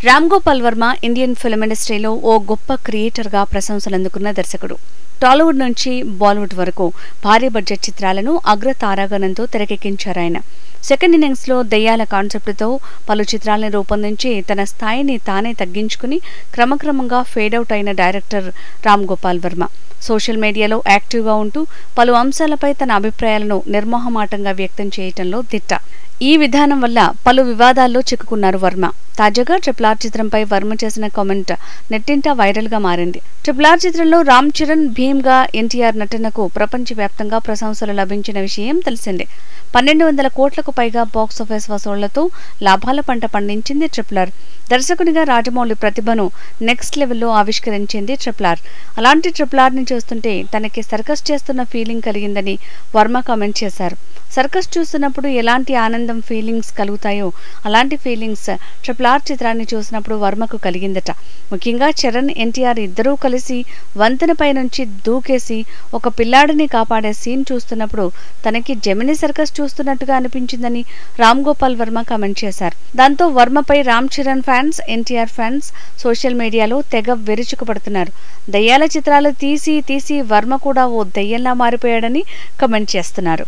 Ram Gopal Varma Indian film ఇండస్ట్రీలో ఓ గొప్ప క్రియేటర్గా ప్రశంసలు అందుకున్న దర్శకుడు. టాలీవుడ్ నుంచి బాలీవుడ్ వరకు భారీ బడ్జెట్ చిత్రాలను అగ్రతారాగణంతో తెరకెక్కించారాయన. సెకండ్ ఇన్నింగ్స్లో దెయ్యాల కాన్సెప్టుతో పలు చిత్రాలను రూపొందించి తన స్థాయిని తానే తగ్గించుకుని క్రమక్రమంగా ఫేడౌట్ అయిన డైరెక్టర్ రామ్ గోపాల్ వర్మ. సోషల్ మీడియాలో యాక్టివ్గా ఉంటూ పలు అంశాలపై తన అభిప్రాయాలను నిర్మోహమాటంగా వ్యక్తం చేయటంలో దిట్ట. ఈ విధానం వల్ల పలు వివాదాల్లో చిక్కుకున్నారు వర్మ. తాజాగా RRR చిత్రంపై వర్మ చేసిన కామెంట్ నెట్టింట వైరల్గా మారింది. RRR చిత్రంలో రామ్ చరణ్, భీమ్గా ఎన్టీఆర్ నటనకు ప్రపంచవ్యాప్తంగా ప్రశంసలు లభించిన విషయం తెలిసిందే. 1200 కోట్లకు పైగా బాక్సాఫీస్ వసూళ్లతో లాభాల పంట పండించింది RRR. దర్శకునిగా రాజమౌళి ప్రతిభను నెక్స్ట్ లెవెల్లో ఆవిష్కరించింది RRR. అలాంటి RRRని చూస్తుంటే తనకి సర్కస్ చేస్తున్న ఫీలింగ్ కలిగిందని వర్మ కామెంట్ చేశారు. సర్కస్ చూస్తున్నప్పుడు ఎలాంటి ఆనందం ఫీలింగ్స్ కలుగుతాయో అలాంటి ఫీలింగ్స్ RRR చిత్రాన్ని చూసినప్పుడు వర్మకు కలిగిందట. ముఖ్యంగా చరణ్, ఎన్టీఆర్ ఇద్దరూ కలిసి వంతెనపై నుంచి దూకేసి ఒక పిల్లాడిని కాపాడే సీన్ చూస్తున్నప్పుడు తనకి జెమిని సర్కస్ చూస్తున్నట్టుగా అనిపించిందని రామ్ గోపాల్ వర్మ కామెంట్ చేశారు. దాంతో వర్మపై Ram Charan fans, NTR fans social మీడియాలో తెగ విరుచుకుపడుతున్నారు. దయ్యాల చిత్రాలు తీసి వర్మ కూడా ఓ దయ్యంలా మారిపోయాడని కామెంట్ చేస్తున్నారు.